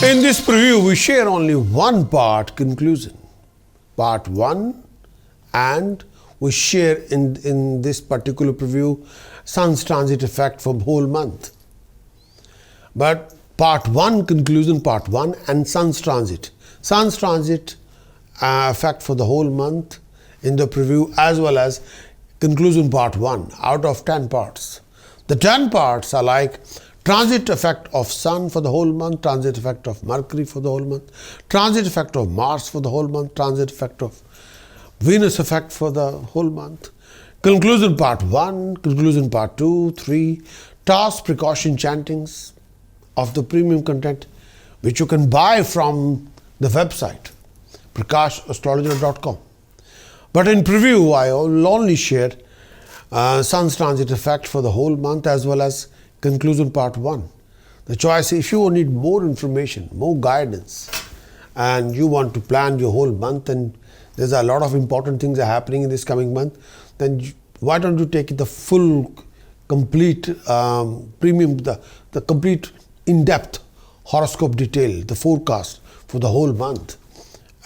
In this preview, we share only one part conclusion, part 1, and we share in this particular preview Sun's transit effect for the whole month. But part 1 conclusion, part 1 and Sun's transit. Sun's transit effect for the whole month in the preview as well as conclusion part 1 out of 10 parts. The 10 parts are like transit effect of Sun for the whole month, transit effect of Mercury for the whole month, transit effect of Mars for the whole month, transit effect of Venus effect for the whole month, conclusion part 1, conclusion part 2, 3, task precaution chantings of the premium content which you can buy from the website prakashastrologer.com. But in preview, I will only share Sun's transit effect for the whole month as well as conclusion part 1. The choice, if you need more information, more guidance, and you want to plan your whole month and there's a lot of important things are happening in this coming month, then why don't you take the full, complete premium, the complete in-depth horoscope detail, the forecast for the whole month,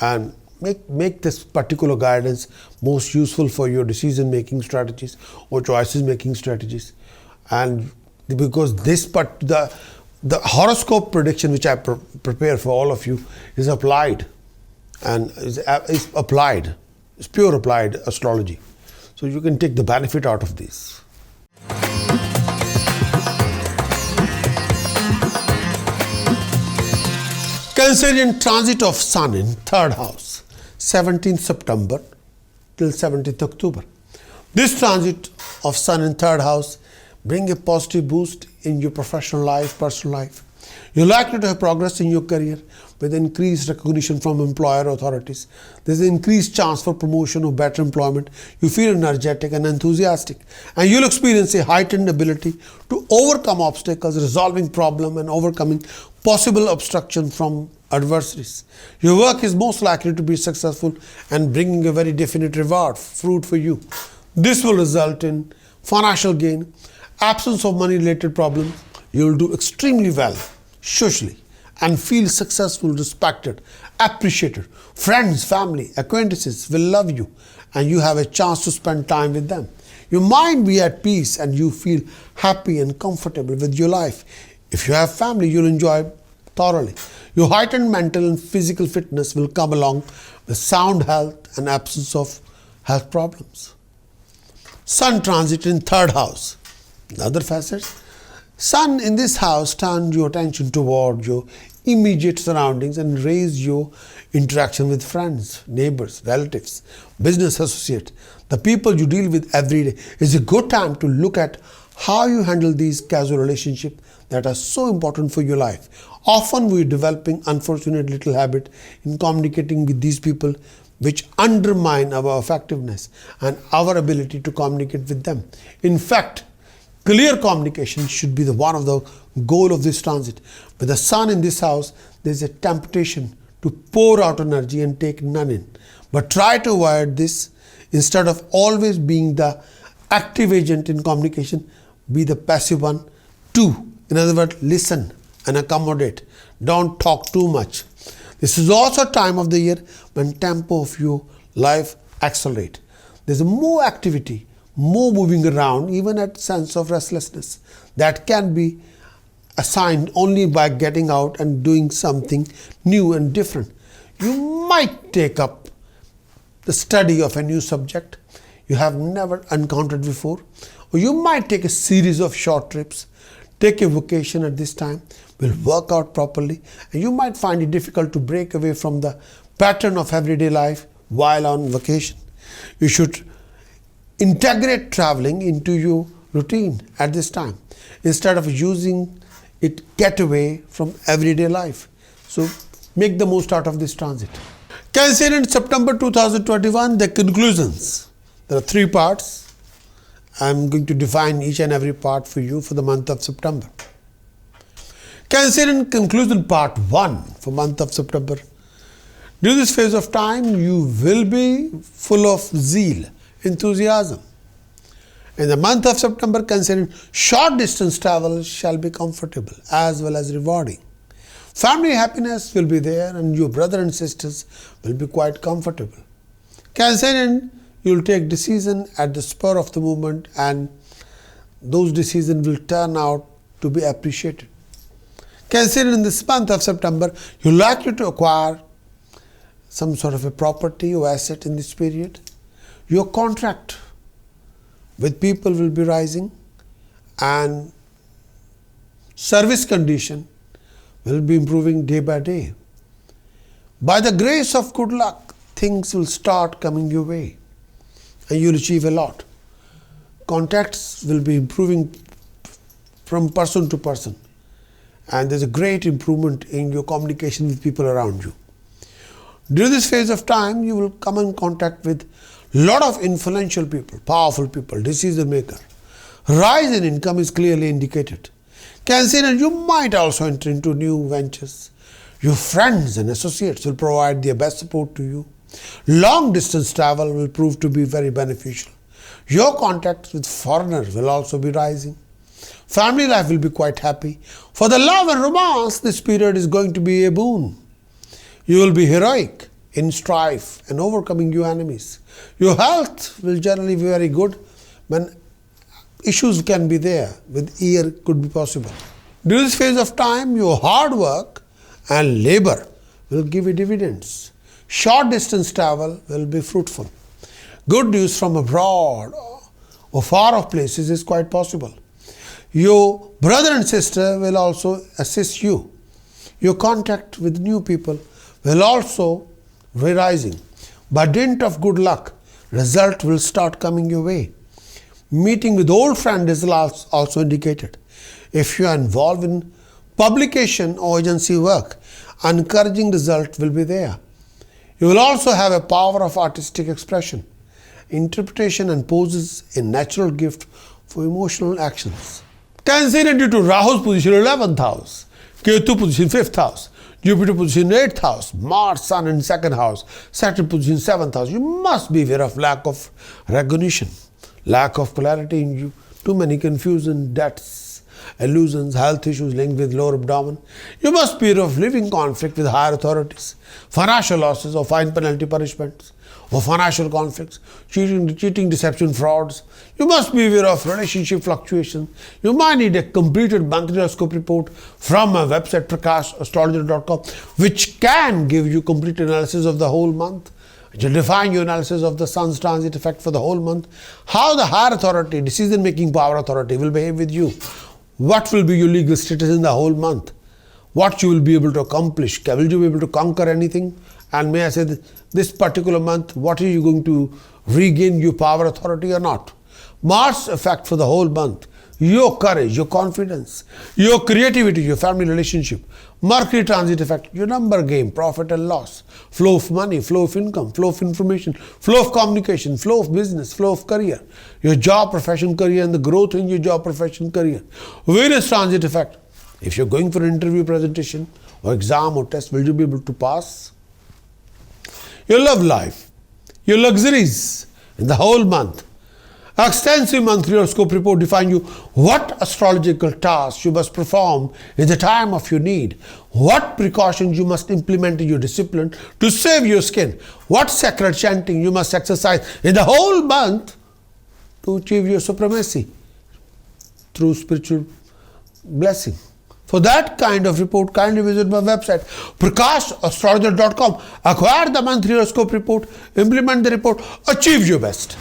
and make this particular guidance most useful for your decision-making strategies or choices-making strategies. And because this the horoscope prediction which I prepare for all of you is applied and is applied, it's pure applied astrology. So you can take the benefit out of this. Cancerian transit of Sun in 3rd house, 17th September till 17th October. This transit of Sun in 3rd house bring a positive boost in your professional life, personal life. You're likely to have progress in your career with increased recognition from employer authorities. There's an increased chance for promotion or better employment. You feel energetic and enthusiastic, and you'll experience a heightened ability to overcome obstacles, resolving problems and overcoming possible obstruction from adversaries. Your work is most likely to be successful and bringing a very definite reward, fruit for you. This will result in financial gain, absence of money related problems. You will do extremely well socially and feel successful, respected, appreciated. Friends, family, acquaintances will love you and you have a chance to spend time with them. Your mind will be at peace and you feel happy and comfortable with your life. If you have family, you'll enjoy thoroughly. Your heightened mental and physical fitness will come along with sound health and absence of health problems. Sun transit in 3rd house. The other facets. Sun in this house turns your attention toward your immediate surroundings and raise your interaction with friends, neighbors, relatives, business associates, the people you deal with every day. It's a good time to look at how you handle these casual relationships that are so important for your life. Often we're developing unfortunate little habit in communicating with these people which undermine our effectiveness and our ability to communicate with them. In fact, clear communication should be one of the goal of this transit. With the Sun in this house, there's a temptation to pour out energy and take none in. But try to avoid this. Instead of always being the active agent in communication, be the passive one too. In other words, listen and accommodate. Don't talk too much. This is also a time of the year when tempo of your life accelerate. There's more activity, more moving around, even a sense of restlessness that can be assigned only by getting out and doing something new and different. You might take up the study of a new subject you have never encountered before, or you might take a series of short trips. Take a vacation at this time, will work out properly, and you might find it difficult to break away from the pattern of everyday life while on vacation. You should integrate traveling into your routine at this time instead of using it get away from everyday life. So make the most out of this transit. Cancer in September 2021, the conclusions. There are 3 parts. I'm going to define each and every part for you for the month of September. Cancer in conclusion part 1 for month of September. During this phase of time, you will be full of zeal, enthusiasm. In the month of September, Cancer in short distance travel shall be comfortable as well as rewarding. Family happiness will be there and your brother and sisters will be quite comfortable. Cancerian, you will take decision at the spur of the moment and those decisions will turn out to be appreciated. Cancerian, in this month of September, you are likely to acquire some sort of a property or asset in this period. Your contract with people will be rising and service condition will be improving day by day. By the grace of good luck, things will start coming your way and you will achieve a lot. Contacts will be improving from person to person and there is a great improvement in your communication with people around you. During this phase of time, you will come in contact with lot of influential people, powerful people, decision maker. Rise in income is clearly indicated. Cancerian, you might also enter into new ventures. Your friends and associates will provide their best support to you. Long distance travel will prove to be very beneficial. Your contacts with foreigners will also be rising. Family life will be quite happy. For the love and romance, this period is going to be a boon. You will be heroic in strife and overcoming your enemies. Your health will generally be very good. When issues can be there, with ear could be possible. During this phase of time, your hard work and labor will give you dividends. Short distance travel will be fruitful. Good news from abroad or far off places is quite possible. Your brother and sister will also assist you. Your contact with new people will also be rising. By dint of good luck, result will start coming your way. Meeting with old friends is also indicated. If you are involved in publication or agency work, encouraging result will be there. You will also have a power of artistic expression. Interpretation and poses a natural gift for emotional actions. Cancerian, due to Rahu's position 11th house, Ketu position 5th house, Jupiter position 8th house, Mars, Sun in 2nd house, Saturn position 7th house, you must be aware of lack of recognition, lack of clarity in you, too many confusion, debts, illusions, health issues linked with lower abdomen. You must be aware of living conflict with higher authorities, financial losses or fine penalty punishments, or financial conflicts, cheating, deception, frauds. You must be aware of relationship fluctuations. You might need a completed monthly horoscope report from my website prakashastrologer.com, which can give you complete analysis of the whole month. It will define your analysis of the sun's transit effect for the whole month, how the higher authority, decision-making power authority will behave with you, what will be your legal status in the whole month, what you will be able to accomplish, will you be able to conquer anything, and may I say this particular month, what are you going to regain your power authority or not. Mars effect for the whole month, your courage, your confidence, your creativity, your family relationship. Mercury transit effect, your number game, profit and loss, flow of money, flow of income, flow of information, flow of communication, flow of business, flow of career, your job, profession, career, and the growth in your job, profession, career. Venus transit effect, if you're going for an interview, presentation, or exam or test, will you be able to pass? Your love life, your luxuries in the whole month. Extensive monthly horoscope report define you what astrological tasks you must perform in the time of your need, what precautions you must implement in your discipline to save your skin, what sacred chanting you must exercise in the whole month to achieve your supremacy through spiritual blessing. For that kind of report, kindly visit my website prakashastrologer.com. Acquire the monthly horoscope report, implement the report, achieve your best.